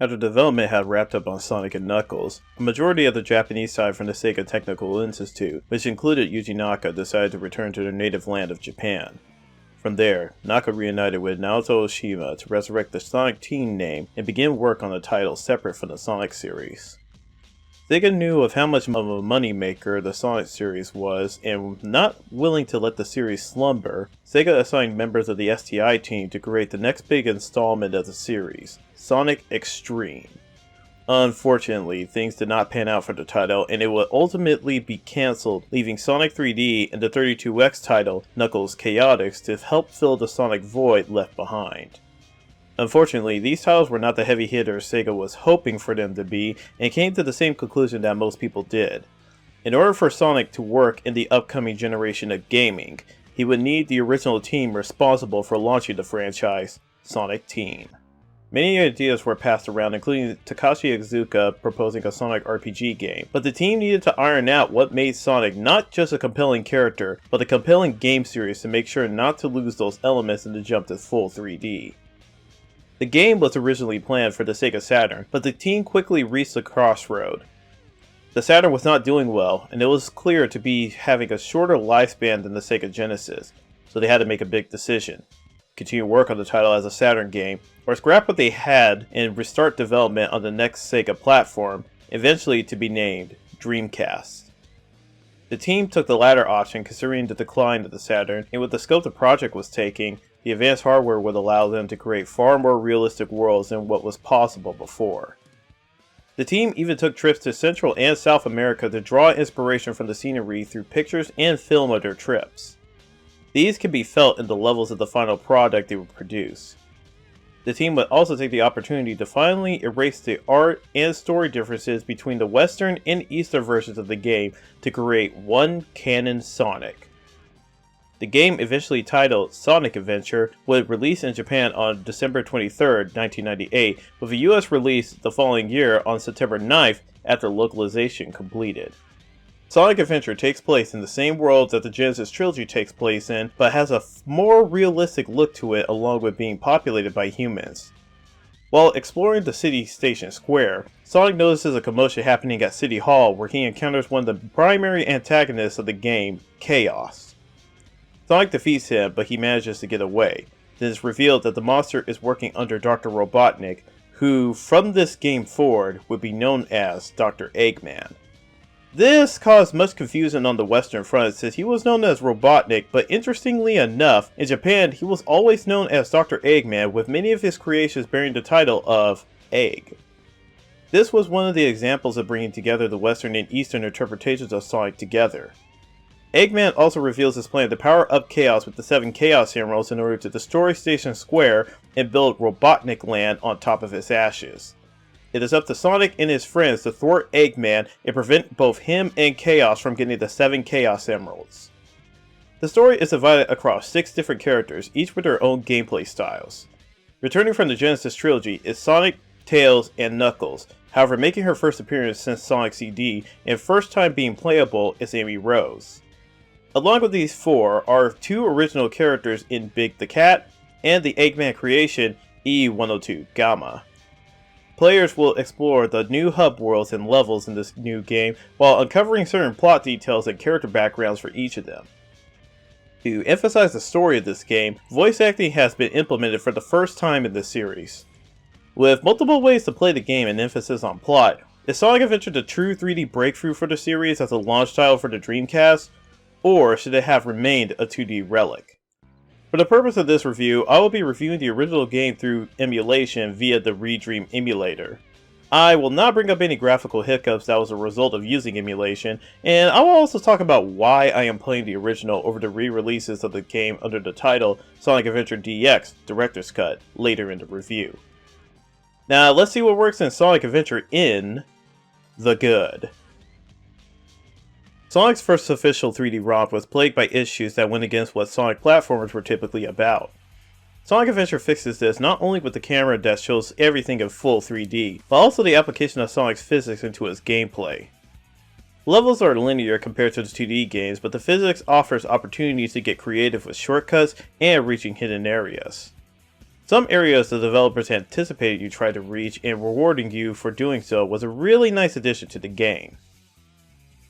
After development had wrapped up on Sonic and Knuckles, a majority of the Japanese side from the Sega Technical Institute, which included Yuji Naka, decided to return to their native land of Japan. From there, Naka reunited with Naoto Oshima to resurrect the Sonic Team name and begin work on the title separate from the Sonic series. Sega knew of how much of a moneymaker the Sonic series was, and not willing to let the series slumber, Sega assigned members of the STI team to create the next big installment of the series, Sonic Extreme. Unfortunately, things did not pan out for the title, and it would ultimately be cancelled, leaving Sonic 3D and the 32X title, Knuckles Chaotix, to help fill the Sonic void left behind. Unfortunately, these titles were not the heavy hitters Sega was hoping for them to be, and came to the same conclusion that most people did. In order for Sonic to work in the upcoming generation of gaming, he would need the original team responsible for launching the franchise, Sonic Team. Many ideas were passed around, including Takashi Iizuka proposing a Sonic RPG game, but the team needed to iron out what made Sonic not just a compelling character, but a compelling game series to make sure not to lose those elements in the jump to full 3D. The game was originally planned for the Sega Saturn, but the team quickly reached a crossroad. The Saturn was not doing well, and it was clear to be having a shorter lifespan than the Sega Genesis, so they had to make a big decision. Continue work on the title as a Saturn game, or scrap what they had and restart development on the next Sega platform, eventually to be named Dreamcast. The team took the latter option considering the decline of the Saturn, and with the scope the project was taking, the advanced hardware would allow them to create far more realistic worlds than what was possible before. The team even took trips to Central and South America to draw inspiration from the scenery through pictures and film of their trips. These can be felt in the levels of the final product they would produce. The team would also take the opportunity to finally erase the art and story differences between the Western and Eastern versions of the game to create one canon Sonic. The game, eventually titled Sonic Adventure, would release in Japan on December 23, 1998, with a US release the following year on September 9th after localization completed. Sonic Adventure takes place in the same world that the Genesis trilogy takes place in, but has a more realistic look to it along with being populated by humans. While exploring the city station square, Sonic notices a commotion happening at City Hall where he encounters one of the primary antagonists of the game, Chaos. Sonic defeats him, but he manages to get away. Then it's revealed that the monster is working under Dr. Robotnik, who, from this game forward, would be known as Dr. Eggman. This caused much confusion on the Western front since he was known as Robotnik, but interestingly enough, in Japan he was always known as Dr. Eggman, with many of his creations bearing the title of Egg. This was one of the examples of bringing together the Western and Eastern interpretations of Sonic together. Eggman also reveals his plan to power up Chaos with the 7 Chaos Emeralds in order to destroy Station Square and build Robotnik Land on top of its ashes. It is up to Sonic and his friends to thwart Eggman and prevent both him and Chaos from getting the 7 Chaos Emeralds. The story is divided across 6 different characters, each with their own gameplay styles. Returning from the Genesis trilogy is Sonic, Tails, and Knuckles. However, making her first appearance since Sonic CD and first time being playable is Amy Rose. Along with these 4 are 2 original characters in Big the Cat and the Eggman creation E102 Gamma. Players will explore the new hub worlds and levels in this new game while uncovering certain plot details and character backgrounds for each of them. To emphasize the story of this game, voice acting has been implemented for the first time in this series. With multiple ways to play the game and emphasis on plot, is Sonic Adventure the true 3D breakthrough for the series as a launch title for the Dreamcast? Or should it have remained a 2D relic? For the purpose of this review, I will be reviewing the original game through emulation via the Redream emulator. I will not bring up any graphical hiccups that was a result of using emulation, and I will also talk about why I am playing the original over the re-releases of the game under the title Sonic Adventure DX Director's Cut later in the review. Now let's see what works in Sonic Adventure in the good. Sonic's first official 3D romp was plagued by issues that went against what Sonic platformers were typically about. Sonic Adventure fixes this not only with the camera that shows everything in full 3D, but also the application of Sonic's physics into its gameplay. Levels are linear compared to the 2D games, but the physics offers opportunities to get creative with shortcuts and reaching hidden areas. Some areas the developers anticipated you try to reach, and rewarding you for doing so was a really nice addition to the game.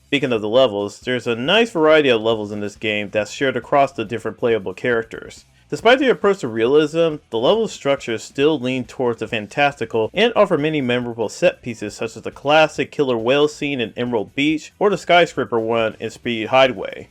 Speaking of the levels, there's a nice variety of levels in this game that's shared across the different playable characters. Despite the approach to realism, the level structures still lean towards the fantastical and offer many memorable set pieces such as the classic killer whale scene in Emerald Beach or the skyscraper one in Speed Highway.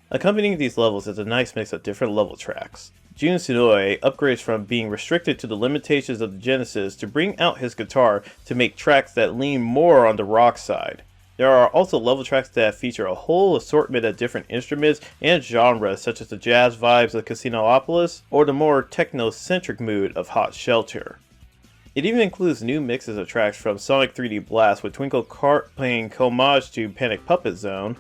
Accompanying these levels is a nice mix of different level tracks. Jun Tsunoe upgrades from being restricted to the limitations of the Genesis to bring out his guitar to make tracks that lean more on the rock side. There are also level tracks that feature a whole assortment of different instruments and genres such as the jazz vibes of Casinopolis or the more techno-centric mood of Hot Shelter. It even includes new mixes of tracks from Sonic 3D Blast with Twinkle Kart paying homage to Panic Puppet Zone,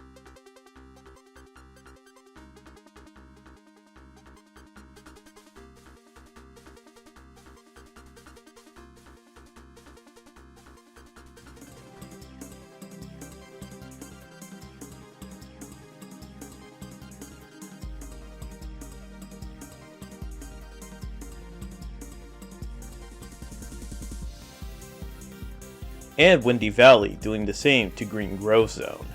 and Windy Valley doing the same to Green Grove Zone.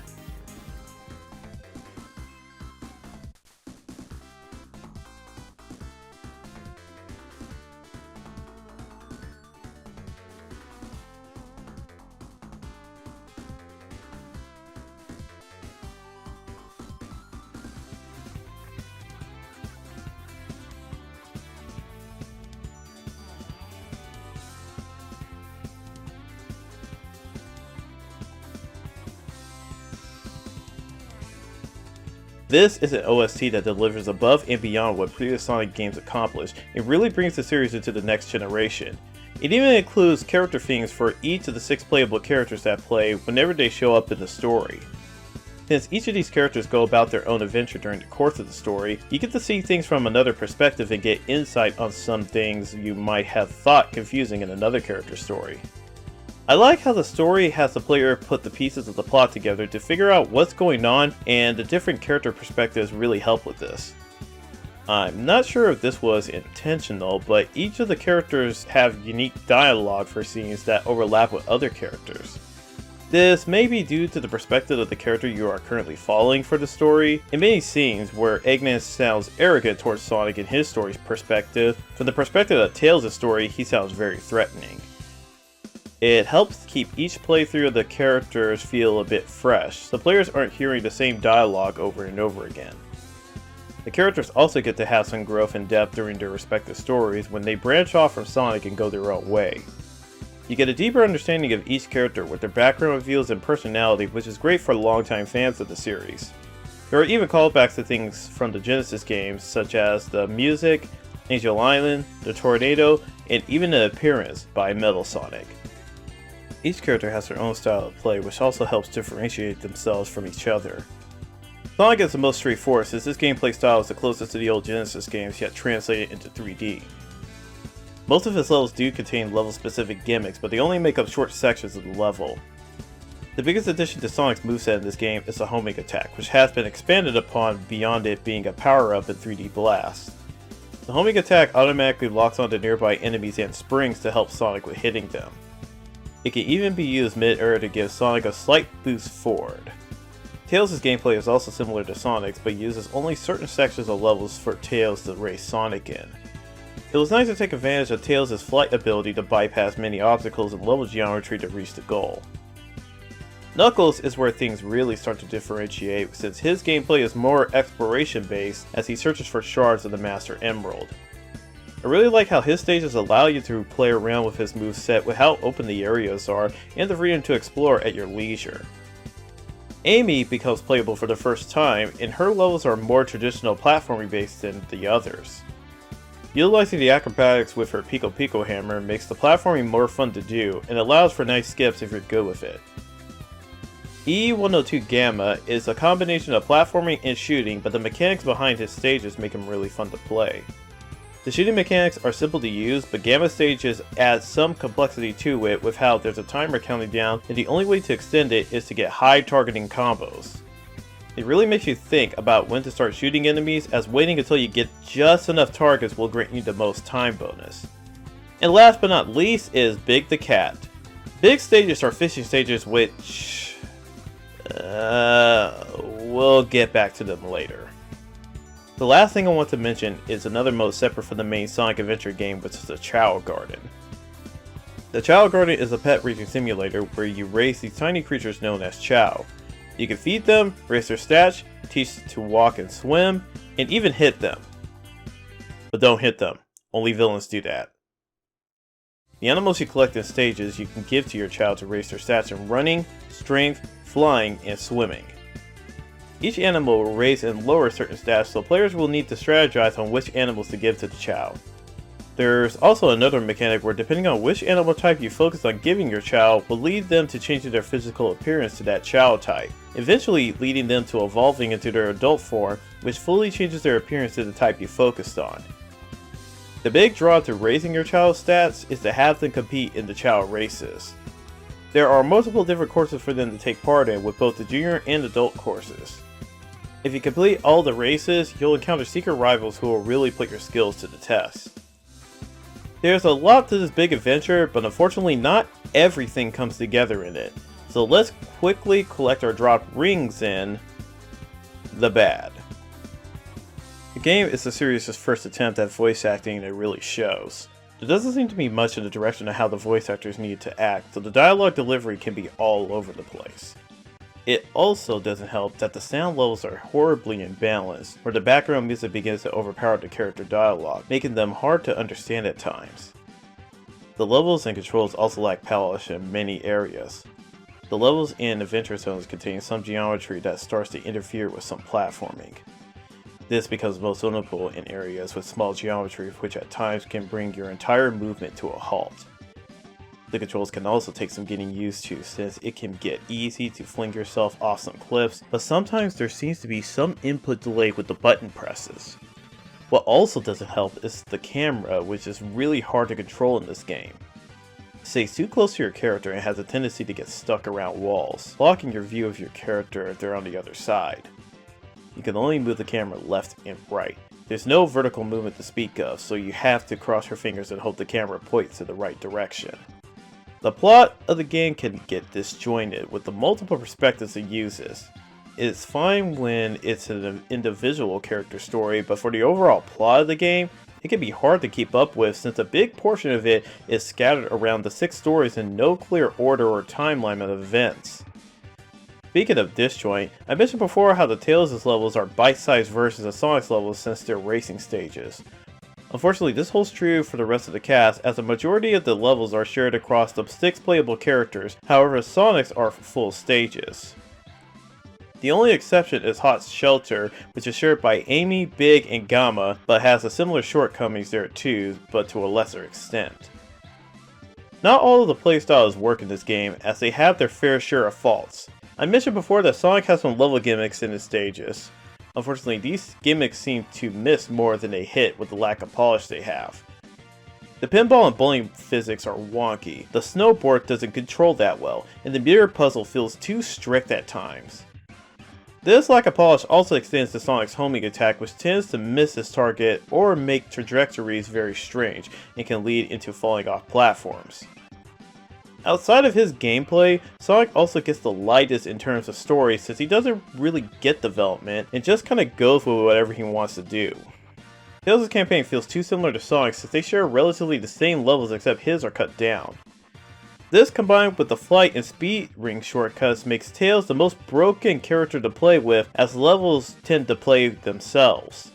This is an OST that delivers above and beyond what previous Sonic games accomplished and really brings the series into the next generation. It even includes character themes for each of the 6 playable characters that play whenever they show up in the story. Since each of these characters go about their own adventure during the course of the story, you get to see things from another perspective and get insight on some things you might have thought confusing in another character's story. I like how the story has the player put the pieces of the plot together to figure out what's going on, and the different character perspectives really help with this. I'm not sure if this was intentional, but each of the characters have unique dialogue for scenes that overlap with other characters. This may be due to the perspective of the character you are currently following for the story. In many scenes where Eggman sounds arrogant towards Sonic in his story's perspective, from the perspective of Tails' story, he sounds very threatening. It helps keep each playthrough of the characters feel a bit fresh, so players aren't hearing the same dialogue over and over again. The characters also get to have some growth and depth during their respective stories when they branch off from Sonic and go their own way. You get a deeper understanding of each character with their background reveals and personality, which is great for longtime fans of the series. There are even callbacks to things from the Genesis games, such as the music, Angel Island, the tornado, and even an appearance by Metal Sonic. Each character has their own style of play, which also helps differentiate themselves from each other. Sonic is the most straightforward since this gameplay style is the closest to the old Genesis games yet translated into 3D. Most of his levels do contain level-specific gimmicks, but they only make up short sections of the level. The biggest addition to Sonic's moveset in this game is the homing attack, which has been expanded upon beyond it being a power-up in 3D Blast. The homing attack automatically locks onto nearby enemies and springs to help Sonic with hitting them. It can even be used mid-air to give Sonic a slight boost forward. Tails' gameplay is also similar to Sonic's, but uses only certain sections of levels for Tails to race Sonic in. It was nice to take advantage of Tails' flight ability to bypass many obstacles in level geometry to reach the goal. Knuckles is where things really start to differentiate, since his gameplay is more exploration based as he searches for shards of the Master Emerald. I really like how his stages allow you to play around with his moveset with how open the areas are and the freedom to explore at your leisure. Amy becomes playable for the first time, and her levels are more traditional platforming based than the others. Utilizing the acrobatics with her Pico Pico hammer makes the platforming more fun to do and allows for nice skips if you're good with it. E102 Gamma is a combination of platforming and shooting, but the mechanics behind his stages make him really fun to play. The shooting mechanics are simple to use, but Gamma stages add some complexity to it with how there's a timer counting down and the only way to extend it is to get high targeting combos. It really makes you think about when to start shooting enemies, as waiting until you get just enough targets will grant you the most time bonus. And last but not least is Big the Cat. Big stages are fishing stages which... we'll get back to them later. The last thing I want to mention is another mode separate from the main Sonic Adventure game, which is the Chow Garden. The Chow Garden is a pet raising simulator where you raise these tiny creatures known as Chow. You can feed them, raise their stats, teach them to walk and swim, and even hit them. But don't hit them, only villains do that. The animals you collect in stages you can give to your Chow to raise their stats in running, strength, flying, and swimming. Each animal will raise and lower certain stats, so players will need to strategize on which animals to give to the Chow. There's also another mechanic where depending on which animal type you focus on giving your Chow will lead them to changing their physical appearance to that Chow type, eventually leading them to evolving into their adult form, which fully changes their appearance to the type you focused on. The big draw to raising your Chow's stats is to have them compete in the Chow races. There are multiple different courses for them to take part in, with both the junior and adult courses. If you complete all the races, you'll encounter secret rivals who will really put your skills to the test. There's a lot to this big adventure, but unfortunately not everything comes together in it. So let's quickly collect our dropped rings in the bad. The game is the series' first attempt at voice acting, and it really shows. There doesn't seem to be much in the direction of how the voice actors need to act, so the dialogue delivery can be all over the place. It also doesn't help that the sound levels are horribly imbalanced, where the background music begins to overpower the character dialogue, making them hard to understand at times. The levels and controls also lack polish in many areas. The levels in Adventure Zones contain some geometry that starts to interfere with some platforming. This becomes most notable in areas with small geometry, which at times can bring your entire movement to a halt. The controls can also take some getting used to, since it can get easy to fling yourself off some cliffs, but sometimes there seems to be some input delay with the button presses. What also doesn't help is the camera, which is really hard to control in this game. It stays too close to your character and has a tendency to get stuck around walls, blocking your view of your character if they're on the other side. You can only move the camera left and right. There's no vertical movement to speak of, so you have to cross your fingers and hope the camera points in the right direction. The plot of the game can get disjointed with the multiple perspectives it uses. It's fine when it's an individual character story, but for the overall plot of the game, it can be hard to keep up with since a big portion of it is scattered around the 6 stories in no clear order or timeline of events. Speaking of disjoint, I mentioned before how the Tails' levels are bite-sized versions of Sonic's levels since they're racing stages. Unfortunately, this holds true for the rest of the cast, as the majority of the levels are shared across the 6 playable characters, however Sonic's are full stages. The only exception is Hot Shelter, which is shared by Amy, Big, and Gamma, but has a similar shortcomings there too, but to a lesser extent. Not all of the playstyles work in this game, as they have their fair share of faults. I mentioned before that Sonic has some level gimmicks in his stages. Unfortunately, these gimmicks seem to miss more than they hit with the lack of polish they have. The pinball and bowling physics are wonky, the snowboard doesn't control that well, and the mirror puzzle feels too strict at times. This lack of polish also extends to Sonic's homing attack, which tends to miss his target or make trajectories very strange and can lead into falling off platforms. Outside of his gameplay, Sonic also gets the lightest in terms of story since he doesn't really get development and just kinda goes with whatever he wants to do. Tails' campaign feels too similar to Sonic's since they share relatively the same levels except his are cut down. This combined with the flight and speed ring shortcuts makes Tails the most broken character to play with, as levels tend to play themselves.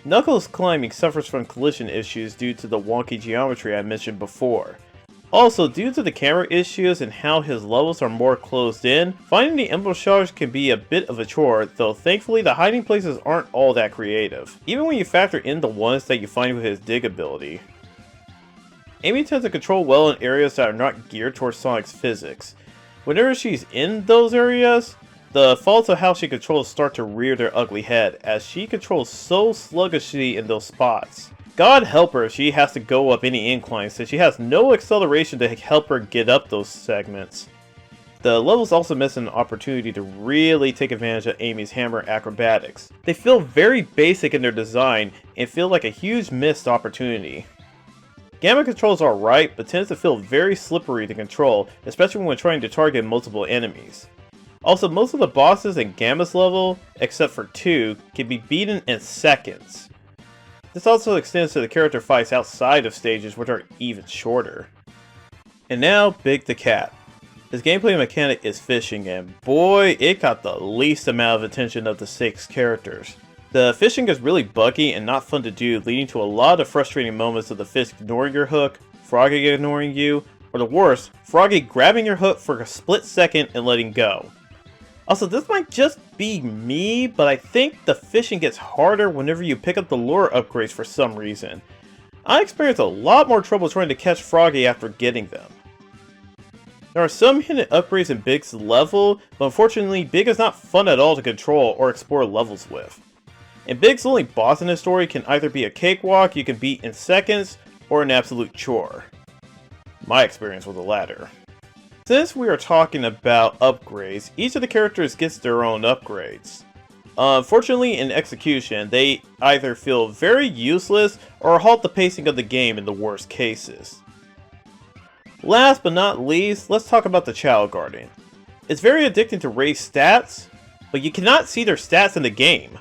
Knuckles' climbing suffers from collision issues due to the wonky geometry I mentioned before. Also, due to the camera issues and how his levels are more closed in, finding the embouchure can be a bit of a chore, though thankfully the hiding places aren't all that creative, even when you factor in the ones that you find with his dig ability. Amy tends to control well in areas that are not geared towards Sonic's physics. Whenever she's in those areas, the faults of how she controls start to rear their ugly head, as she controls so sluggishly in those spots. God help her if she has to go up any inclines, since she has no acceleration to help her get up those segments. The levels also miss an opportunity to really take advantage of Amy's hammer acrobatics. They feel very basic in their design and feel like a huge missed opportunity. Gamma controls are alright, but tends to feel very slippery to control, especially when trying to target multiple enemies. Also, most of the bosses in Gamma's level, except for 2, can be beaten in seconds. This also extends to the character fights outside of stages, which are even shorter. And now, Big the Cat. His gameplay mechanic is fishing, and boy, it got the least amount of attention of the 6 characters. The fishing is really buggy and not fun to do, leading to a lot of frustrating moments of the fish ignoring your hook, Froggy ignoring you, or the worst, Froggy grabbing your hook for a split second and letting go. Also, this might just be me, but I think the fishing gets harder whenever you pick up the lure upgrades for some reason. I experienced a lot more trouble trying to catch Froggy after getting them. There are some hidden upgrades in Big's level, but unfortunately Big is not fun at all to control or explore levels with. And Big's only boss in this story can either be a cakewalk you can beat in seconds, or an absolute chore. My experience was the latter. Since we are talking about upgrades, each of the characters gets their own upgrades. Unfortunately, in execution, they either feel very useless or halt the pacing of the game in the worst cases. Last but not least, let's talk about the Child Guardian. It's very addicting to raise stats, but you cannot see their stats in the game.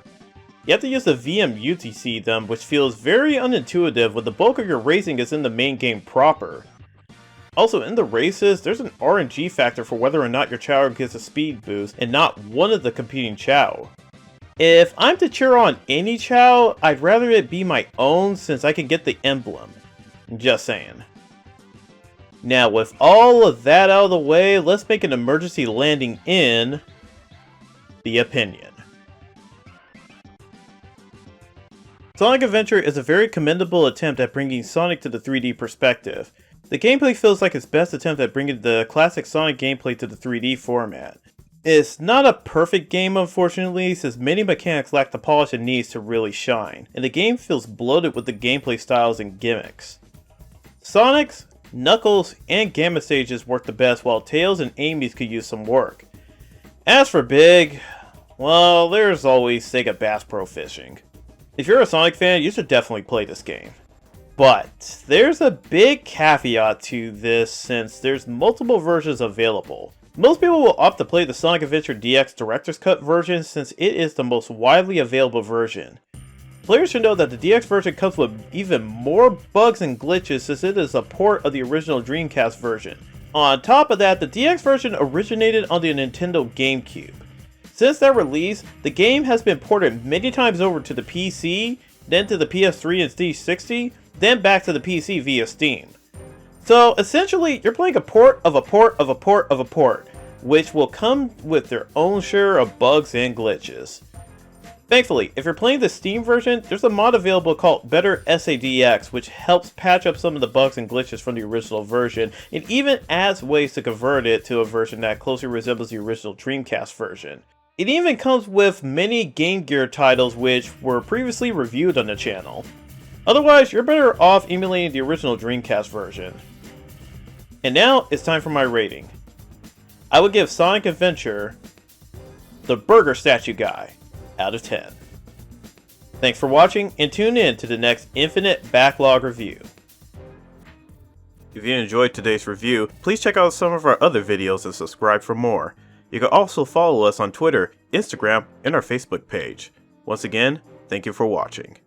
You have to use the VMU to see them, which feels very unintuitive when the bulk of your raising is in the main game proper. Also, in the races, there's an RNG factor for whether or not your Chow gets a speed boost, and not one of the competing Chow. If I'm to cheer on any Chow, I'd rather it be my own since I can get the emblem. Just saying. Now, with all of that out of the way, let's make an emergency landing in the opinion. Sonic Adventure is a very commendable attempt at bringing Sonic to the 3D perspective. The gameplay feels like its best attempt at bringing the classic Sonic gameplay to the 3D format. It's not a perfect game, unfortunately, since many mechanics lack the polish it needs to really shine, and the game feels bloated with the gameplay styles and gimmicks. Sonic's, Knuckles, and Gamma stages work the best, while Tails and Amy's could use some work. As for Big, well, there's always Sega Bass Pro Fishing. If you're a Sonic fan, you should definitely play this game. But there's a big caveat to this since there's multiple versions available. Most people will opt to play the Sonic Adventure DX Director's Cut version since it is the most widely available version. Players should know that the DX version comes with even more bugs and glitches since it is a port of the original Dreamcast version. On top of that, the DX version originated on the Nintendo GameCube. Since that release, the game has been ported many times over to the PC, then to the PS3 and 360, then back to the PC via Steam. So essentially, you're playing a port of a port of a port of a port, which will come with their own share of bugs and glitches. Thankfully, if you're playing the Steam version, there's a mod available called Better SADX, which helps patch up some of the bugs and glitches from the original version, and even adds ways to convert it to a version that closely resembles the original Dreamcast version. It even comes with many Game Gear titles which were previously reviewed on the channel. Otherwise, you're better off emulating the original Dreamcast version. And now, it's time for my rating. I would give Sonic Adventure the Burger Statue Guy out of 10. Thanks for watching, and tune in to the next Infinite Backlog review. If you enjoyed today's review, please check out some of our other videos and subscribe for more. You can also follow us on Twitter, Instagram, and our Facebook page. Once again, thank you for watching.